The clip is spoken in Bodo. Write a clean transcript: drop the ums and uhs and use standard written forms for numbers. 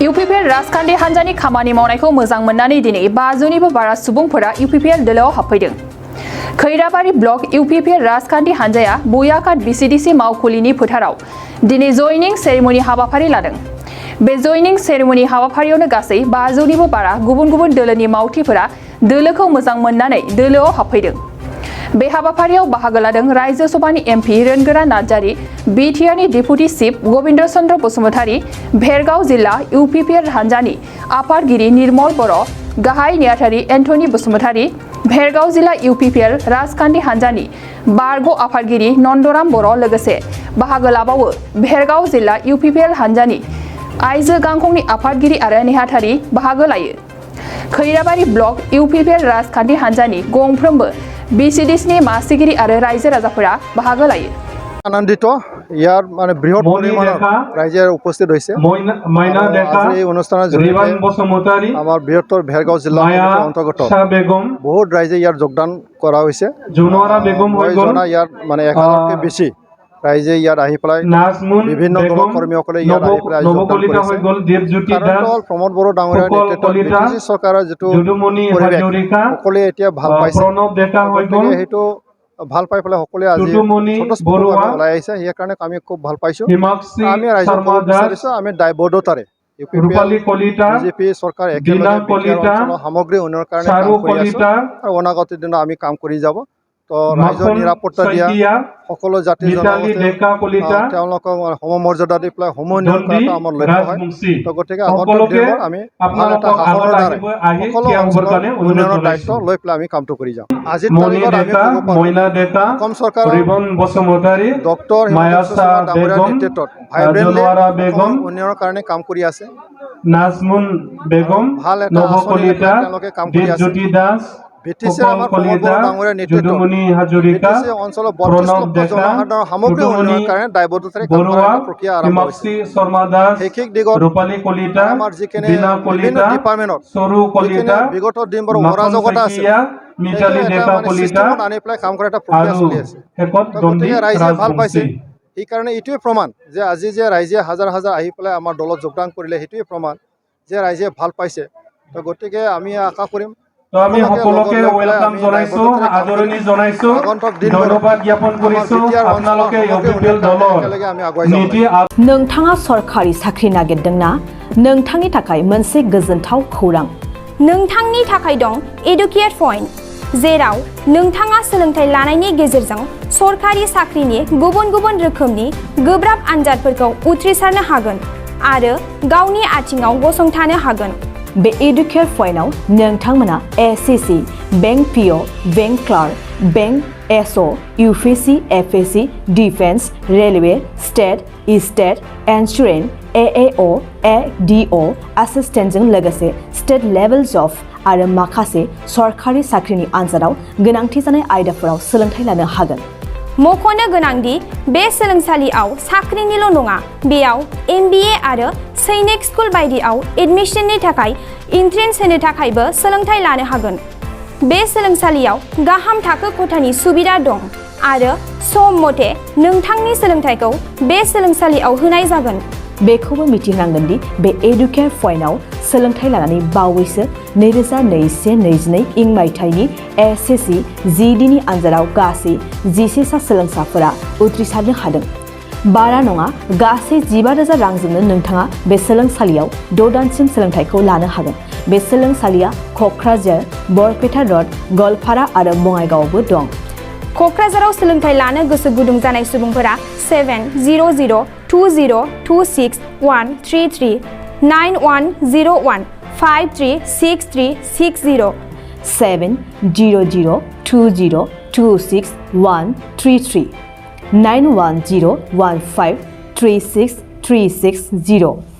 UPPL राजखान्थि हान्जानि खामानि मावनायखौ मोजां मोननानै दिनै 500निबो बारा सुबुंफोरा UPPL दोलोआव हाबफैदों। खैराबारि ब्लक UPPL राजखान्थि हान्जाया बयाकाट BCDC मावखुलिनि फोथाराव दिनै जयनिं सेरेमनि हाबाफारि लादों। बे जयनिं सेरेमनि हाबाफारियावनो गासै 500निबो बारा गुबुन गुबुन दोलोनि मावथिफोरा दोलोखौ मोजां मोननानै दोलोआव हाबफैदों। बे हाबाफारियाव बाहागो लादों रायजो सभानि MP रोनगोरा नार्जारी, बिटिआरनि डेपुटी चिफ गबिन्द चन्द्र बसुमतारी, भेरगाव जिल्ला UPPL हान्जानि आफादगिरि निर्मल बर', गाहाय नेहाथारि एन्थनी बसुमतारी, भेरगाव जिल्ला UPPL राजखान्थि हान्जानि बारग' आफादगिरि नन्दराम बर' लोगोसे बाहागो लाबावो भेरगाव जिल्ला UPPL हान्जानि आइजो गांखंनि आफादगिरि आरो नेहाथारि बाहागो लायो। खैराबारि ब्लक UPPL राजखान्थि हान्जानि गंफ्रोमबो BCDCनि मासिगिरि आरो रायजो राजाफोरा बाहागो लायो। आनन्दित ইয়াৰ মানে বৃহৎ পৰিমাণৰ ৰাইজে উপস্থিত হৈছে। আজি এই অনুষ্ঠানৰ জৰিয়তে আমাৰ বৃহত্তৰ ভেৰগাঁও জিলা অন্তৰ্গত বহুত ৰাইজে ইয়াৰ যোগদান কৰা হৈছে। ইয়াৰ মানে 1000তকৈ বেছি ৰাইজে ইয়াত আহি পেলাই বিভিন্ন দলৰ কৰ্মীসকলে ইয়াত আহি পেলাই যোগদান কৰিছে। কাৰণ প্ৰমোদ বড়ো ডাঙৰীয়াৰ নেতৃত্বত BTC চৰকাৰৰ যিটো পৰিৱেশ সকলোৱে এতিয়া ভাল পাইছে, সেইটো ভাল পাই পেলাই সকলোৱে আজি ওলাই আহিছে। সেইকাৰণে আমি খুব ভাল পাইছোঁ। আমি ৰাইজক ক'ব বিচাৰিছোঁ, আমি দায়বদ্ধতাৰে বিজেপি চৰকাৰ একেলগে সামগ্ৰী উন্নয়নৰ কাৰণে কাম কৰি আছোঁ আৰু অনাগত দিনত আমি কাম কৰি যাব। তো ৰাইজৰ নিৰাপত্তা দিয়া, সকলো জাতি জনগোষ্ঠী তেওঁলোকক সমমৰ্যাদা দি পেলাই সমন্বয় কৰাটো আমাৰ লক্ষ্য হয়। তো গতিকে আগন্তুক দিনত আমি ভাল এটা শাসনৰ দ্বাৰা সকলো অঞ্চলৰ উন্নয়নৰ দায়িত্ব লৈ পেলাই আমি কামটো কৰি যাম। আজিৰ তাৰিখত আমি ক'ব পাৰোঁ অসম চৰকাৰৰ ডক্টৰ হিমন্ত বিশ্ব শৰ্মা ডাঙৰীয়াৰ নেতৃত্বত ভাইব্ৰেণ্টলি উন্নয়নৰ কাৰণে কাম কৰি আছে। ভাল এটা আঁচনি তেওঁলোকে কাম কৰি আছে। BTCৰ আমাৰ প্ৰমোদ বড়ো ডাঙৰীয়াৰ নেতৃত্বত BTC অঞ্চলৰ 32 লক্ষ জনসাধাৰণৰ সামগ্ৰিক উন্নয়নৰ কাৰণে দায়বদ্ধতাৰে কাম কৰাৰ প্ৰক্ৰিয়া আৰম্ভ হৈছে। শৈক্ষিক দিগত আমাৰ যিখিনি বিভিন্ন ডিপাৰ্টমেণ্টত বিগত দিনবোৰ অৰাজকতা আছে চিষ্টেমত আনি পেলাই কাম কৰা এটা প্ৰক্ৰিয়া চলি আছে। গতিকে ৰাইজে ভাল পাইছে। সেইকাৰণে এইটোৱে প্ৰমাণ যে আজি যে ৰাইজে হাজাৰ হাজাৰ আহি পেলাই আমাৰ দলত যোগদান কৰিলে সেইটোৱে প্ৰমাণ যে ৰাইজে ভাল পাইছে। তো গতিকে আমি আশা কৰিম আমি সকলোকে ওয়েলকাম জনাইছো, আদৰণি জনাইছো, ধন্যবাদ জ্ঞাপন কৰিছো আপোনালোকে UPPL দলৰ নীতি। नोंथाङा सरखारि साख्रि नागिरदोंना? नोंथांनि थाखाय मोनसे गोजोनथाव खौरां। नोंथांनि थाखाय दं एडुकेट पइन्ट, जेराव नोंथाङा सोलोंथाइ लानायनि गेजेरजों सरखारि साख्रिनि गुबुन गुबुन रोखोमनि गोब्राब आनजादफोरखौ उथ्रिसारनो हागोन आरो गावनि आथिङाव गसंथानो हागोन। बे एडुकेट पइन्टआव नोंथांमोना SCC, bank PO, bank clerk, bank SO, UPC, FSC, defence, railway, state insurance, AAO, ADO एसिस्टेन्टजों लोगोसे स्टेट लेभेल जब आरो माखासे सरखारि साख्रिनि आनजादाव गोनांथि जानाय आयदाफोराव सोलोंथाइ लानो हागोन। मख'नो गोनांदि बे सोलोंसालियाव साख्रिनिल' नङा, बेयाव MBA आरो सैनिक स्कुल बायदियाव एडमिशननि थाखाय एन्ट्रेन्स होनो थाखायबो सोलोंथाइ लानो हागोन। बे सोलोंसालियाव गाहाम थाखो खथानि सुबिदा दं आरो सम मथे नोंथांनि सोलोंथाइखौ बे सोलोंसालियाव होनाय जागोन। बेखौबो मिथिनांगोन दि बे एडुकेट पइन्टआव सोलोंथाइ लानानै बावैसो 2021-22 इं मायथाइनि SCC GDनि आनजादाव गासै 11 सा सोलोंसाफोरा उथ्रिसारनो हादों। बारा नङा, गासै 15,000 रांजोंनो नोंथाङा बे सोलोंसालियाव 6 दानसिम सोलोंथाइखौ लानो हागोन। बे सोलोंसालिया क'क्राझार, बरपेटा र'ड, गलपारा आरो बङाइगावआवबो दं। क'क्राझाराव सोलोंथाइ लानो गोसो गुदुं जानाय सुबुंफोरा 70020263133 9101536360 70020263133 9101536360